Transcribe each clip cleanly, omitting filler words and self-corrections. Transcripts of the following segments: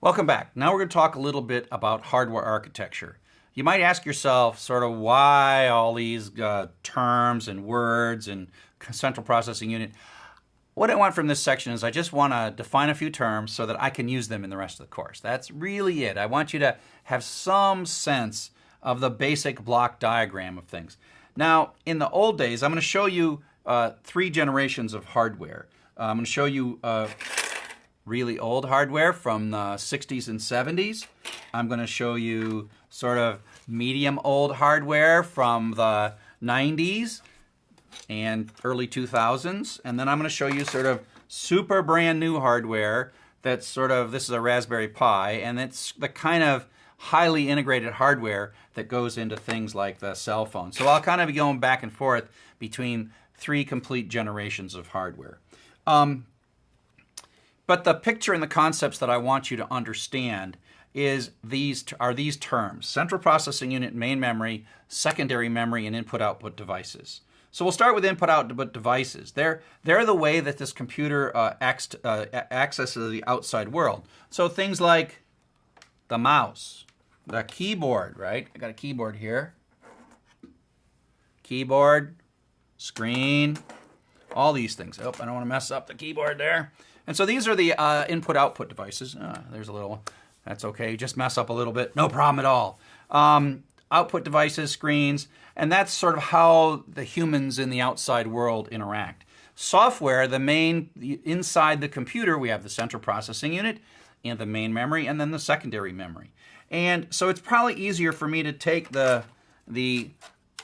Welcome back. Now we're going to talk a little bit about hardware architecture. You might ask yourself sort of why all these terms and words and central processing unit. What I want from this section is I just want to define a few terms so that I can use them in the rest of the course. That's really it. I want you to have some sense of the basic block diagram of things. Now, in the old days, I'm going to show you three generations of hardware. I'm going to show you really old hardware from the 60s and 70s. I'm going to show you sort of medium old hardware from the 90s and early 2000s. And then I'm going to show you sort of super brand new hardware that's sort of, this is a Raspberry Pi, and it's the kind of highly integrated hardware that goes into things like the cell phone. So I'll kind of be going back and forth between three complete generations of hardware. But the picture and the concepts that I want you to understand is these terms: central processing unit, main memory, secondary memory, and input-output devices. So we'll start with input-output devices. They're the way that this computer accesses the outside world. So things like the mouse, the keyboard, right? I got a keyboard here. Keyboard, screen, all these things. Oh, I don't want to mess up the keyboard there. And so these are the input-output devices. There's a little, that's okay. Just mess up a little bit. No problem at all. Output devices, screens, and that's sort of how the humans in the outside world interact. Software, inside the computer, we have the central processing unit and the main memory and then the secondary memory. And so it's probably easier for me to take neither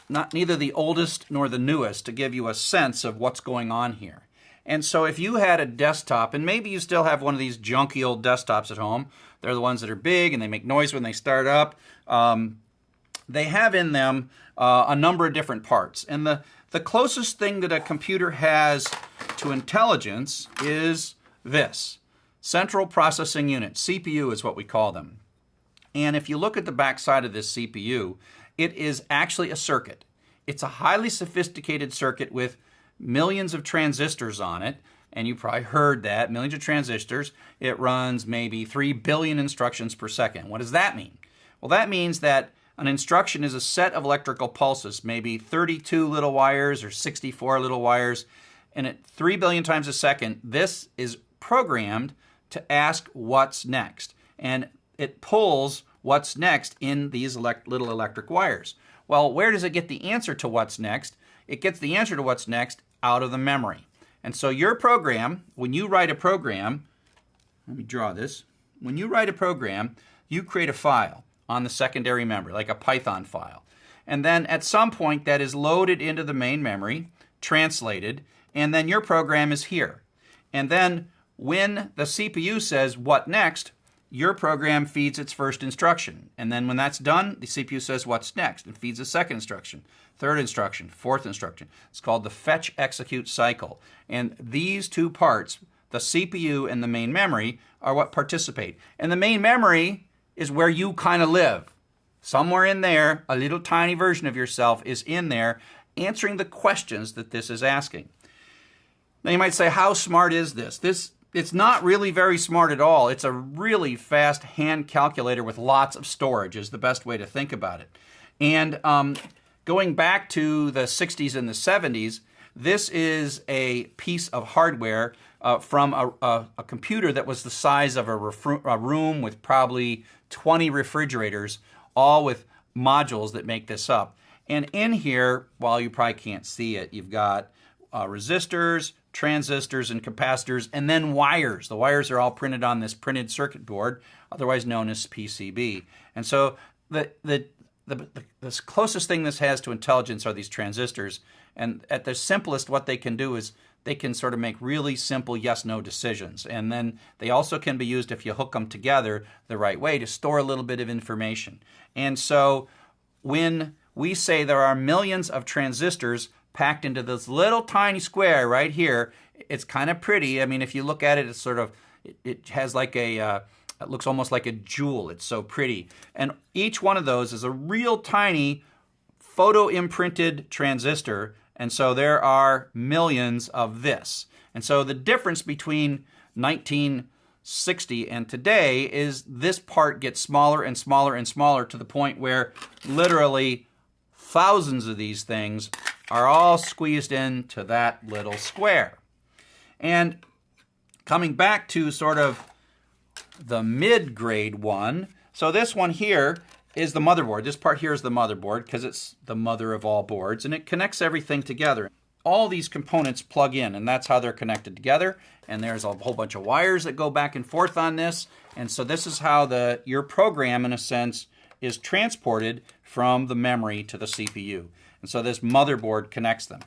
the oldest nor the newest to give you a sense of what's going on here. And so if you had a desktop, and maybe you still have one of these junky old desktops at home, they're the ones that are big and they make noise when they start up. They have in them a number of different parts. And the closest thing that a computer has to intelligence is this. Central Processing Unit, CPU is what we call them. And if you look at the back side of this CPU, it is actually a circuit. It's a highly sophisticated circuit with millions of transistors on it, and you probably heard that, millions of transistors. It runs maybe 3 billion instructions per second. What does that mean? Well, that means that an instruction is a set of electrical pulses, maybe 32 little wires or 64 little wires, and at 3 billion times a second, this is programmed to ask what's next. And it pulls what's next in these little electric wires. Well, where does it get the answer to what's next? It gets the answer to what's next out of the memory. And so your program, when you write a program, let me draw this. When you write a program, you create a file on the secondary memory, like a Python file. And then at some point that is loaded into the main memory, translated, and then your program is here. And then when the CPU says what next, your program feeds its first instruction. And then when that's done, the CPU says what's next and feeds a second instruction, third instruction, fourth instruction. It's called the fetch execute cycle. And these two parts, the CPU and the main memory, are what participate. And the main memory is where you kind of live. Somewhere in there, a little tiny version of yourself is in there answering the questions that this is asking. Now you might say, how smart is this? It's not really very smart at all. It's a really fast hand calculator with lots of storage is the best way to think about it. And going back to the 60s and the 70s, this is a piece of hardware from a computer that was the size of a room with probably 20 refrigerators, all with modules that make this up. And in here, while you probably can't see it, you've got resistors, transistors, and capacitors, and then wires. The wires are all printed on this printed circuit board, otherwise known as PCB. And so the closest thing this has to intelligence are these transistors. And at their simplest, what they can do is they can sort of make really simple yes-no decisions. And then they also can be used, if you hook them together the right way, to store a little bit of information. And so when we say there are millions of transistors packed into this little tiny square right here, it's kind of pretty. I mean, if you look at it, it's sort of, it has like it looks almost like a jewel. It's so pretty. And each one of those is a real tiny photo imprinted transistor. And so there are millions of this. And so the difference between 60, and today is this part gets smaller and smaller and smaller to the point where literally thousands of these things are all squeezed into that little square. And coming back to sort of the mid-grade one, so this one here is the motherboard. This part here is the motherboard because it's the mother of all boards, and it connects everything together. All these components plug in, and that's how they're connected together. And there's a whole bunch of wires that go back and forth on this. And so this is how your program, in a sense, is transported from the memory to the CPU. And so this motherboard connects them.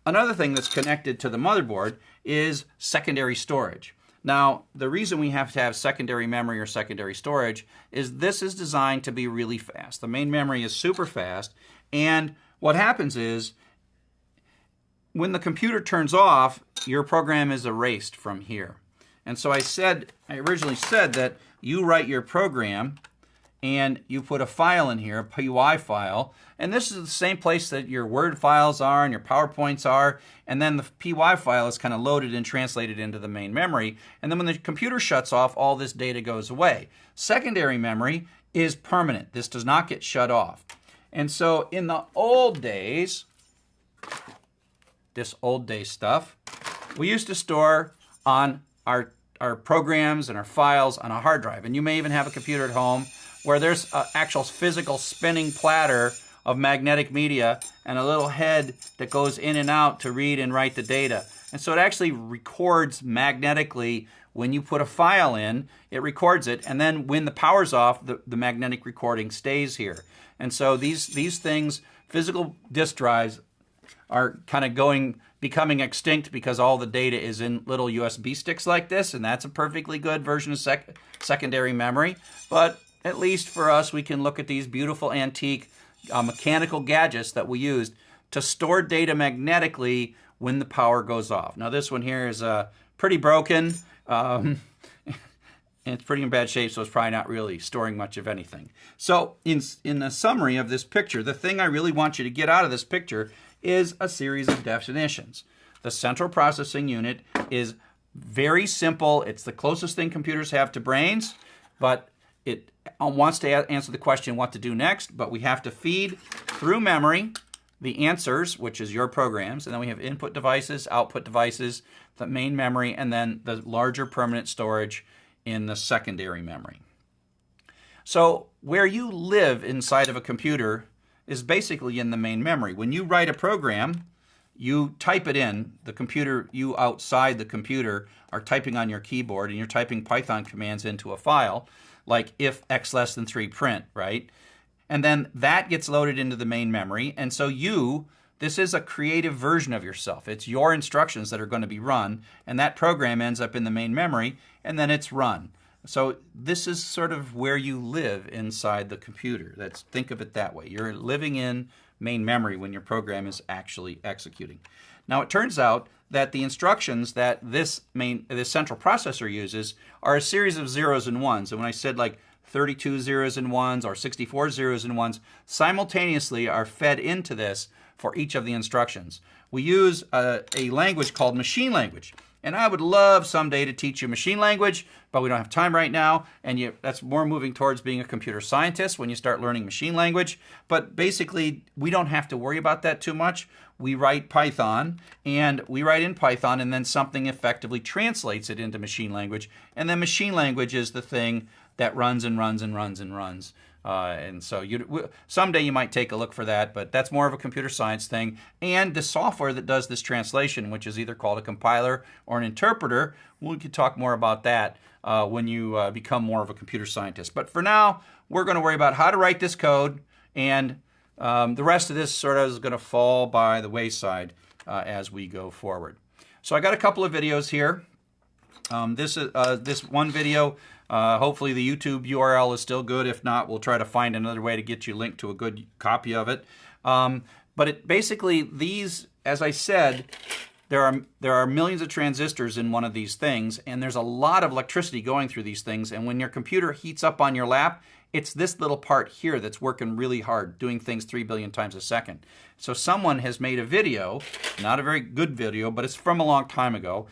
Another thing that's connected to the motherboard is secondary storage. Now, the reason we have to have secondary memory or secondary storage is this is designed to be really fast. The main memory is super fast, and what happens is when the computer turns off, your program is erased from here. And so I originally said that you write your program and you put a file in here, a PY file, and this is the same place that your Word files are and your PowerPoints are, and then the PY file is kind of loaded and translated into the main memory, and then when the computer shuts off, all this data goes away. Secondary memory is permanent. This does not get shut off. And so in the old days, this old day stuff, we used to store on our programs and our files on a hard drive. And you may even have a computer at home where there's an actual physical spinning platter of magnetic media and a little head that goes in and out to read and write the data. And so it actually records magnetically. When you put a file in, it records it, and then when the power's off, the magnetic recording stays here. And so these things, physical disk drives, are kind of becoming extinct because all the data is in little USB sticks like this, and that's a perfectly good version of secondary memory. But at least for us, we can look at these beautiful antique mechanical gadgets that we used to store data magnetically when the power goes off. Now this one here is pretty broken, and it's pretty in bad shape, so it's probably not really storing much of anything. So in the summary of this picture, the thing I really want you to get out of this picture is a series of definitions. The central processing unit is very simple. It's the closest thing computers have to brains, but it wants to answer the question what to do next, but we have to feed through memory the answers, which is your programs, and then we have input devices, output devices, the main memory, and then the larger permanent storage in the secondary memory. So where you live inside of a computer is basically in the main memory. When you write a program, you type it in. The computer, you outside the computer are typing on your keyboard, and you're typing Python commands into a file, like if x less than 3 print, right? And then that gets loaded into the main memory, and so this is a creative version of yourself. It's your instructions that are going to be run, and that program ends up in the main memory, and then it's run. So this is sort of where you live inside the computer. Think of it that way. You're living in main memory when your program is actually executing. Now it turns out that the instructions that this central processor uses are a series of zeros and ones. And when I said like 32 zeros and ones or 64 zeros and ones, simultaneously are fed into this for each of the instructions. We use a language called machine language. And I would love someday to teach you machine language, but we don't have time right now. And that's more moving towards being a computer scientist when you start learning machine language. But basically, we don't have to worry about that too much. We write Python, and we write in Python, and then something effectively translates it into machine language. And then machine language is the thing that runs and runs and runs and runs. And so someday you might take a look for that, but that's more of a computer science thing. And the software that does this translation, which is either called a compiler or an interpreter, we could talk more about that when you become more of a computer scientist. But for now, we're going to worry about how to write this code, and the rest of this sort of is going to fall by the wayside as we go forward. So I got a couple of videos here. This one video, hopefully the YouTube URL is still good. If not, we'll try to find another way to get you linked to a good copy of it. But basically these, as I said, there are millions of transistors in one of these things, and there's a lot of electricity going through these things, and when your computer heats up on your lap, It's this little part here that's working really hard, doing things 3 billion times a second. So someone has made a video, not a very good video, but it's from a long time ago,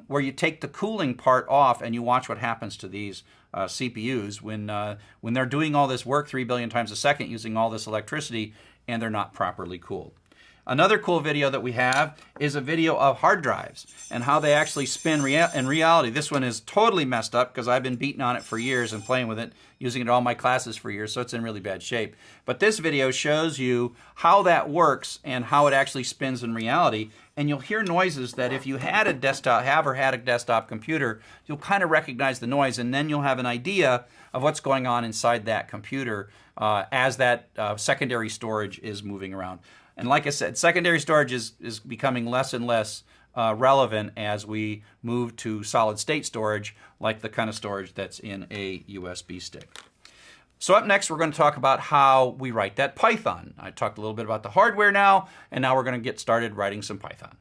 where you take the cooling part off and you watch what happens to these CPUs when they're doing all this work 3 billion times a second using all this electricity and they're not properly cooled. Another cool video that we have is a video of hard drives and how they actually spin in reality. This one is totally messed up because I've been beating on it for years and playing with it, using it in all my classes for years, so it's in really bad shape. But this video shows you how that works and how it actually spins in reality. And you'll hear noises that if you had a desktop computer, you'll kind of recognize the noise, and then you'll have an idea of what's going on inside that computer as that secondary storage is moving around. And like I said, secondary storage is becoming less and less relevant as we move to solid state storage, like the kind of storage that's in a USB stick. So up next, we're going to talk about how we write that Python. I talked a little bit about the hardware now, and now we're going to get started writing some Python.